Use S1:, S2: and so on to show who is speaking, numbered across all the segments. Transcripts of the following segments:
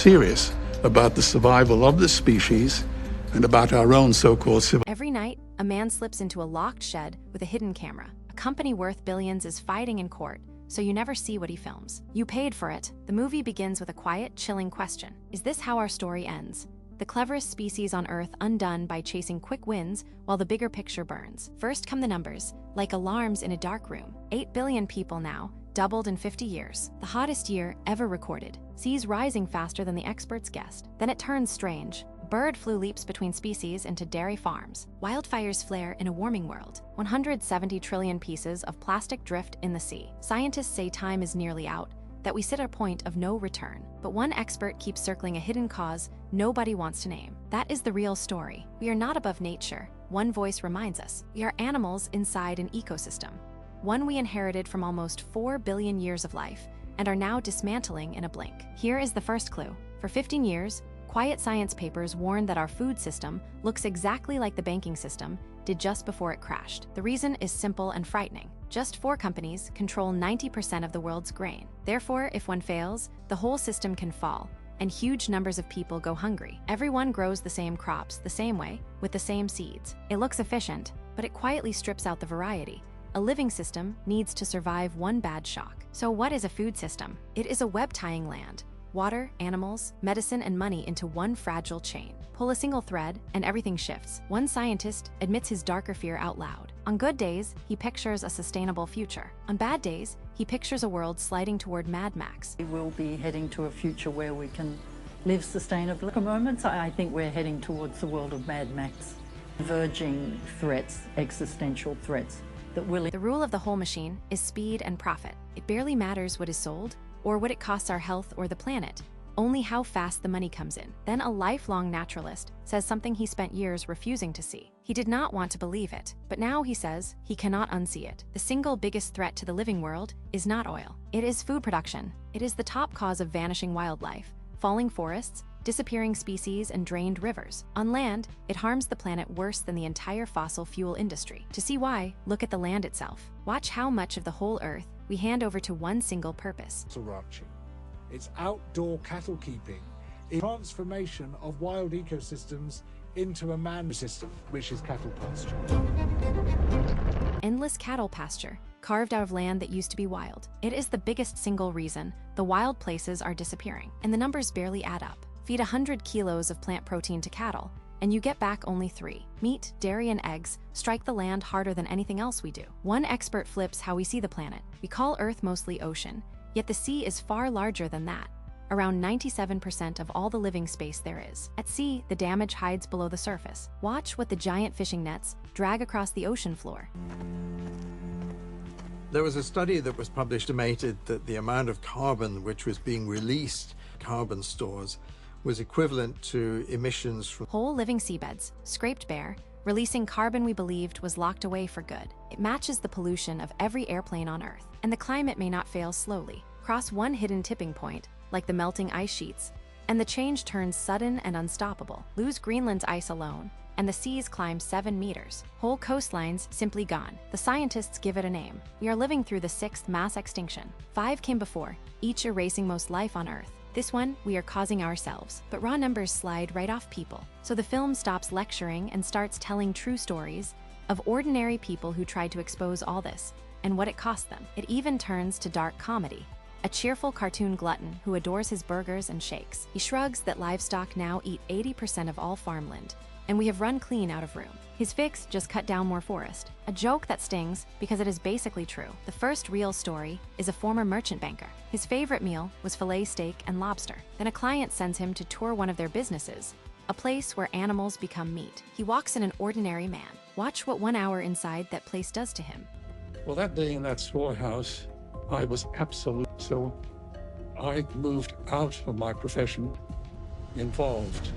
S1: serious about the survival of the species and about our own so-called civilization.
S2: Every night, a man slips into a locked shed with a hidden camera. A company worth billions is fighting in court, so you never see what he films. You paid for it. The movie begins with a quiet, chilling question. Is this how our story ends? The cleverest species on Earth undone by chasing quick wins while the bigger picture burns. First come the numbers, like alarms in a dark room. 8 billion people now, doubled in 50 years. The hottest year ever recorded. Seas rising faster than the experts guessed. Then it turns strange. Bird flu leaps between species into dairy farms. Wildfires flare in a warming world. 170 trillion pieces of plastic drift in the sea. Scientists say time is nearly out, that we sit at a point of no return. But one expert keeps circling a hidden cause nobody wants to name. That is the real story. We are not above nature. One voice reminds us. We are animals inside an ecosystem. One we inherited from almost 4 billion years of life and are now dismantling in a blink. Here is the first clue. For 15 years, quiet science papers warned that our food system looks exactly like the banking system did just before it crashed. The reason is simple and frightening. Just 4 companies control 90% of the world's grain. Therefore, if one fails, the whole system can fall, and huge numbers of people go hungry. Everyone grows the same crops the same way, with the same seeds. It looks efficient, but it quietly strips out the variety. A living system needs to survive one bad shock. So what is a food system? It is a web tying land. Water, animals, medicine, and money into one fragile chain. Pull a single thread, and everything shifts. One scientist admits his darker fear out loud. On good days, he pictures a sustainable future. On bad days, he pictures a world sliding toward Mad Max.
S3: We will be heading to a future where we can live sustainably. At the moment, I think we're heading towards the world of Mad Max. Converging threats, existential threats that will...
S2: The rule of the whole machine is speed and profit. It barely matters what is sold, or what it costs our health or the planet, only how fast the money comes in. Then a lifelong naturalist says something he spent years refusing to see. He did not want to believe it, but now he says he cannot unsee it. The single biggest threat to the living world is not oil. It is food production. It is the top cause of vanishing wildlife, falling forests, disappearing species, and drained rivers. On land, it harms the planet worse than the entire fossil fuel industry. To see why, look at the land itself. Watch how much of the whole Earth we hand over to one single purpose.
S4: Ranching. It's outdoor cattle keeping. It's transformation of wild ecosystems into a man system, which is cattle pasture.
S2: Endless cattle pasture, carved out of land that used to be wild. It is the biggest single reason the wild places are disappearing, and the numbers barely add up. Feed 100 kilos of plant protein to cattle, and you get back only 3. Meat, dairy, and eggs strike the land harder than anything else we do. One expert flips how we see the planet. We call Earth mostly ocean, yet the sea is far larger than that. Around 97% of all the living space there is. At sea, the damage hides below the surface. Watch what the giant fishing nets drag across the ocean floor.
S5: There was a study that was published estimated that the amount of carbon which was being released, carbon stores, was equivalent to emissions from
S2: whole living seabeds, scraped bare, releasing carbon we believed was locked away for good. It matches the pollution of every airplane on Earth, and the climate may not fail slowly. Cross one hidden tipping point, like the melting ice sheets, and the change turns sudden and unstoppable. Lose Greenland's ice alone, and the seas climb 7 meters. Whole coastlines simply gone. The scientists give it a name. We are living through the 6th mass extinction. 5 came before, each erasing most life on Earth. This one, we are causing ourselves, but raw numbers slide right off people. So the film stops lecturing and starts telling true stories of ordinary people who tried to expose all this, and what it cost them. It even turns to dark comedy. A cheerful cartoon glutton who adores his burgers and shakes. He shrugs that livestock now eat 80% of all farmland, and we have run clean out of room. His fix, just cut down more forest. A joke that stings because it is basically true. The first real story is a former merchant banker. His favorite meal was filet steak and lobster. Then a client sends him to tour one of their businesses, a place where animals become meat. He walks in an ordinary man. Watch what 1 hour inside that place does to him.
S6: Well, that day in that storehouse, I was absolute. So I moved out of my profession, involved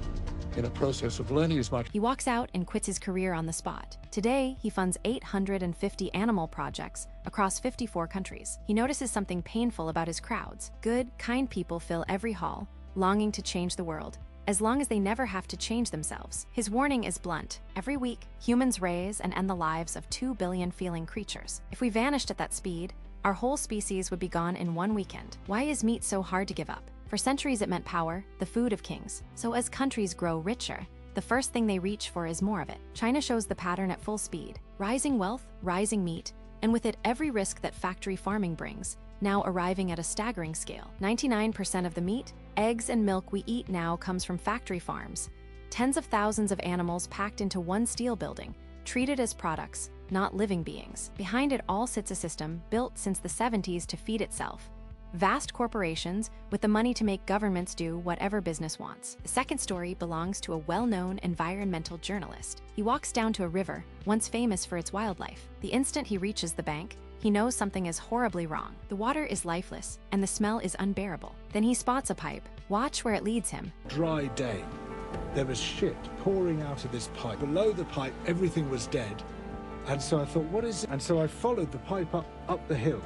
S6: in a process of learning as much.
S2: He walks out and quits his career on the spot. Today, he funds 850 animal projects across 54 countries. He notices something painful about his crowds. Good, kind people fill every hall, longing to change the world, as long as they never have to change themselves. His warning is blunt. Every week, humans raise and end the lives of 2 billion feeling creatures. If we vanished at that speed, our whole species would be gone in 1 weekend. Why is meat so hard to give up? For centuries it meant power, the food of kings. So as countries grow richer, the first thing they reach for is more of it. China shows the pattern at full speed. Rising wealth, rising meat, and with it every risk that factory farming brings, now arriving at a staggering scale. 99% of the meat, eggs, and milk we eat now comes from factory farms. Tens of thousands of animals packed into one steel building, treated as products, not living beings. Behind it all sits a system built since the 70s to feed itself. Vast corporations with the money to make governments do whatever business wants. The second story belongs to a well-known environmental journalist. He walks down to a river, once famous for its wildlife. The instant he reaches the bank, he knows something is horribly wrong. The water is lifeless, and the smell is unbearable. Then he spots a pipe. Watch where it leads him.
S4: Dry day. There was shit pouring out of this pipe. Below the pipe, everything was dead. And so I thought, what is it? And so I followed the pipe up the hill.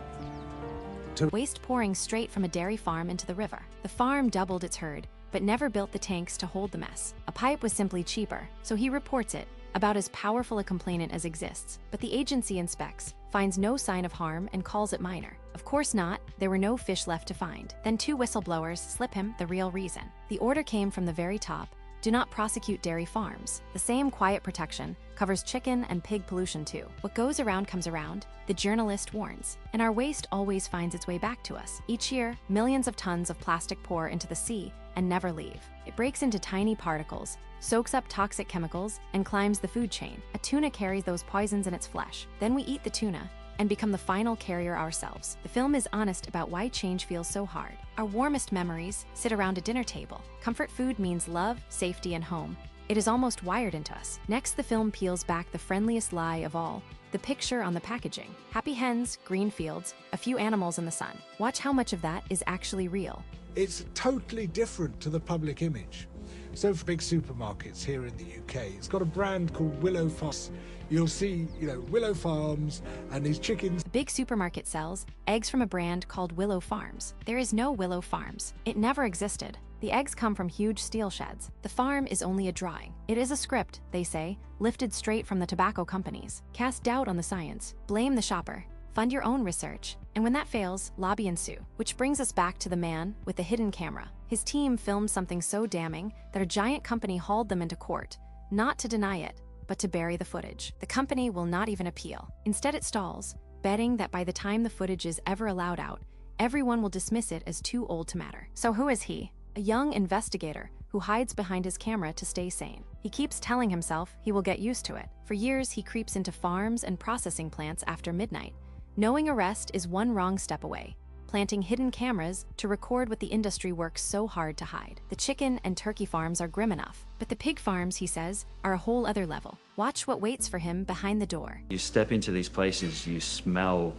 S2: Waste pouring straight from a dairy farm into the river. The farm doubled its herd, but never built the tanks to hold the mess. A pipe was simply cheaper, so he reports it, about as powerful a complainant as exists. But the agency inspects, finds no sign of harm, and calls it minor. Of course not, there were no fish left to find. Then two whistleblowers slip him the real reason. The order came from the very top: do not prosecute dairy farms. The same quiet protection covers chicken and pig pollution too. What goes around comes around, the journalist warns. And our waste always finds its way back to us. Each year, millions of tons of plastic pour into the sea and never leave. It breaks into tiny particles, soaks up toxic chemicals, and climbs the food chain. A tuna carries those poisons in its flesh. Then we eat the tuna and become the final carrier ourselves. The film is honest about why change feels so hard. Our warmest memories sit around a dinner table. Comfort food means love, safety, and home. It is almost wired into us. Next, the film peels back the friendliest lie of all, the picture on the packaging. Happy hens, green fields, a few animals in the sun. Watch how much of that is actually real.
S4: It's totally different to the public image. So for big supermarkets here in the UK, it's got a brand called Willow Farms. You'll see, Willow Farms and these chickens.
S2: The big supermarket sells eggs from a brand called Willow Farms. There is no Willow Farms. It never existed. The eggs come from huge steel sheds. The farm is only a drawing. It is a script, they say, lifted straight from the tobacco companies. Cast doubt on the science. Blame the shopper. Fund your own research. And when that fails, lobby and sue. Which brings us back to the man with the hidden camera. His team filmed something so damning that a giant company hauled them into court, not to deny it, but to bury the footage. The company will not even appeal. Instead, it stalls, betting that by the time the footage is ever allowed out, everyone will dismiss it as too old to matter. So who is he? A young investigator who hides behind his camera to stay sane. He keeps telling himself he will get used to it. For years, he creeps into farms and processing plants after midnight, knowing arrest is one wrong step away, planting hidden cameras to record what the industry works so hard to hide. The chicken and turkey farms are grim enough, but the pig farms, he says, are a whole other level. Watch what waits for him behind the door.
S7: You step into these places, you smell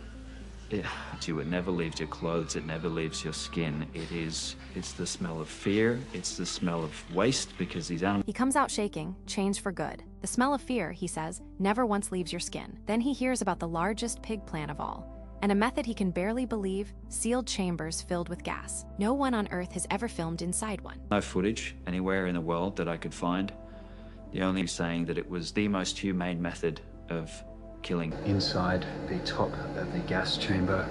S7: it. It never leaves your clothes, it never leaves your skin. It's the smell of fear, it's the smell of waste, because these animals...
S2: He comes out shaking, changed for good. The smell of fear, he says, never once leaves your skin. Then he hears about the largest pig plant of all, and a method he can barely believe: sealed chambers filled with gas. No one on Earth has ever filmed inside one.
S7: No footage anywhere in the world that I could find. The only saying that it was the most humane method of killing.
S8: Inside the top of the gas chamber.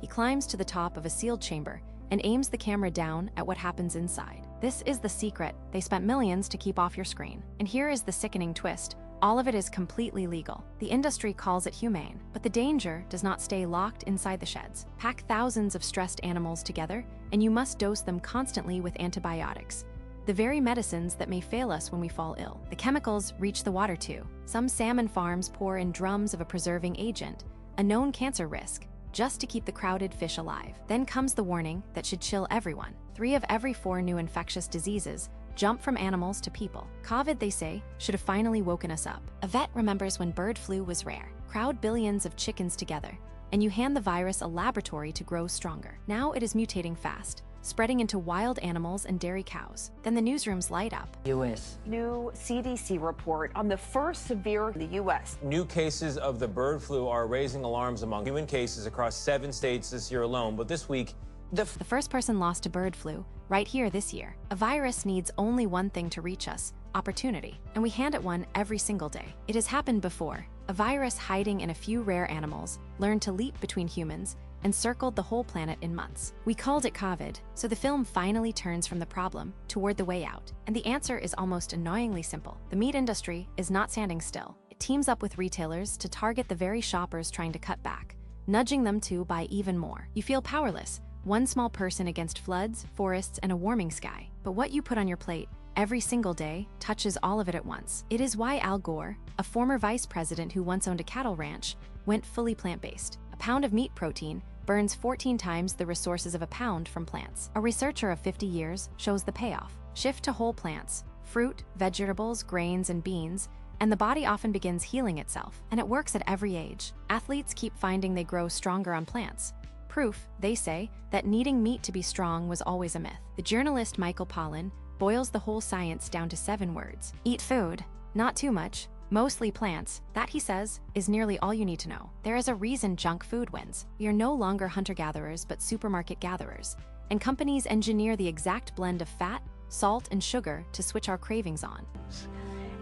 S2: He climbs to the top of a sealed chamber and aims the camera down at what happens inside. This is the secret they spent millions to keep off your screen. And here is the sickening twist. All of it is completely legal. The industry calls it humane, but the danger does not stay locked inside the sheds. Pack thousands of stressed animals together, and you must dose them constantly with antibiotics, the very medicines that may fail us when we fall ill. The chemicals reach the water too. Some salmon farms pour in drums of a preserving agent, a known cancer risk, just to keep the crowded fish alive. Then comes the warning that should chill everyone. 3 of every 4 new infectious diseases jump from animals to people. COVID, they say, should have finally woken us up. A vet remembers when bird flu was rare. Crowd billions of chickens together, and you hand the virus a laboratory to grow stronger. Now it is mutating fast, spreading into wild animals and dairy cows. Then the newsrooms light up.
S3: US.
S9: New CDC report on the first severe in the U.S.
S10: New cases of the bird flu are raising alarms among human cases across 7 states this year alone. But this week,
S2: the first person lost to bird flu, right here this year. A virus needs only one thing to reach us: opportunity. And we hand it one every single day. It has happened before. A virus hiding in a few rare animals learned to leap between humans and circled the whole planet in months. We called it COVID, so the film finally turns from the problem toward the way out. And the answer is almost annoyingly simple. The meat industry is not standing still. It teams up with retailers to target the very shoppers trying to cut back, nudging them to buy even more. You feel powerless, one small person against floods, forests, and a warming sky. But what you put on your plate every single day touches all of it at once. It is why Al Gore, a former vice president who once owned a cattle ranch, went fully plant-based. A pound of meat protein burns 14 times the resources of a pound from plants. A researcher of 50 years shows the payoff. Shift to whole plants, fruit, vegetables, grains, and beans, and the body often begins healing itself. And it works at every age. Athletes keep finding they grow stronger on plants. Proof, they say, that needing meat to be strong was always a myth. The journalist Michael Pollan boils the whole science down to 7 words. Eat food, not too much, mostly plants. That, he says, is nearly all you need to know. There is a reason junk food wins. We are no longer hunter-gatherers but supermarket gatherers, and companies engineer the exact blend of fat, salt, and sugar to switch our cravings on.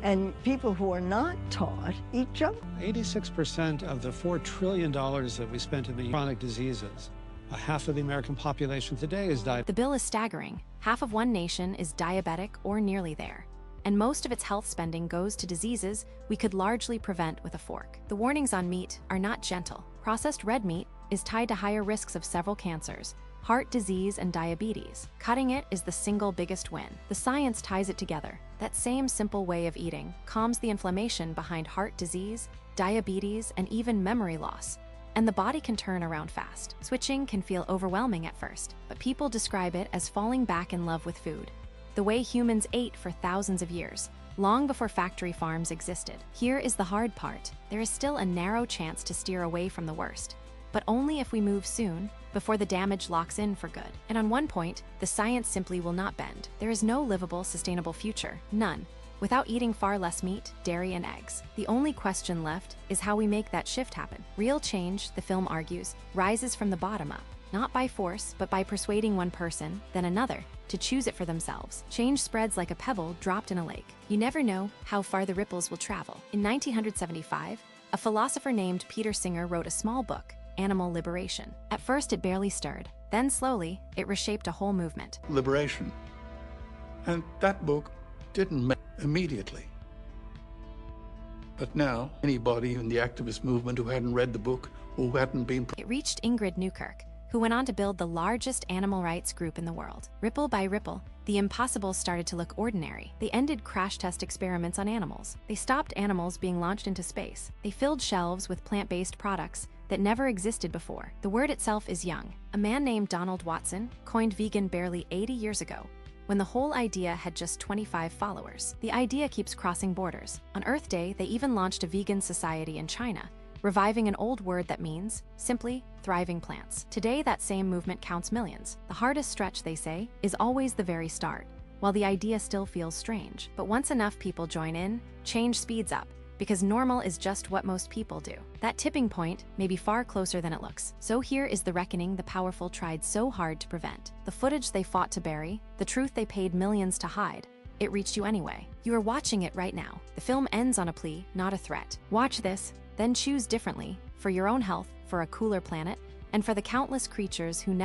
S11: And people who are not taught eat junk.
S12: 86% of the $4 trillion that we spent in the chronic diseases, half of the American population today is diabetic.
S2: The bill is staggering. Half of one nation is diabetic or nearly there. And most of its health spending goes to diseases we could largely prevent with a fork. The warnings on meat are not gentle. Processed red meat is tied to higher risks of several cancers, heart disease, and diabetes. Cutting it is the single biggest win. The science ties it together. That same simple way of eating calms the inflammation behind heart disease, diabetes, and even memory loss. And the body can turn around fast. Switching can feel overwhelming at first, but people describe it as falling back in love with food, the way humans ate for thousands of years, long before factory farms existed. Here is the hard part. There is still a narrow chance to steer away from the worst, but only if we move soon, before the damage locks in for good. And on one point, the science simply will not bend. There is no livable, sustainable future, none, without eating far less meat, dairy, and eggs. The only question left is how we make that shift happen. Real change, the film argues, rises from the bottom up, not by force, but by persuading one person, then another, to choose it for themselves. Change spreads like a pebble dropped in a lake. You never know how far the ripples will travel. In 1975, a philosopher named Peter Singer wrote a small book, Animal Liberation. At first, it barely stirred. Then slowly, it reshaped a whole movement.
S1: Liberation. And that book didn't make immediately. But now, anybody in the activist movement who hadn't read the book or who hadn't been...
S2: It reached Ingrid Newkirk, who went on to build the largest animal rights group in the world. Ripple by ripple, the impossible started to look ordinary. They ended crash test experiments on animals. They stopped animals being launched into space. They filled shelves with plant-based products that never existed before. The word itself is young. A man named Donald Watson coined vegan barely 80 years ago, when the whole idea had just 25 followers. The idea keeps crossing borders. On Earth Day, they even launched a vegan society in China, reviving an old word that means, simply, thriving plants. Today, that same movement counts millions. The hardest stretch, they say, is always the very start, while the idea still feels strange. But once enough people join in, change speeds up, because normal is just what most people do. That tipping point may be far closer than it looks. So here is the reckoning the powerful tried so hard to prevent. The footage they fought to bury, the truth they paid millions to hide, it reached you anyway. You are watching it right now. The film ends on a plea, not a threat. Watch this, then choose differently, for your own health, for a cooler planet, and for the countless creatures who never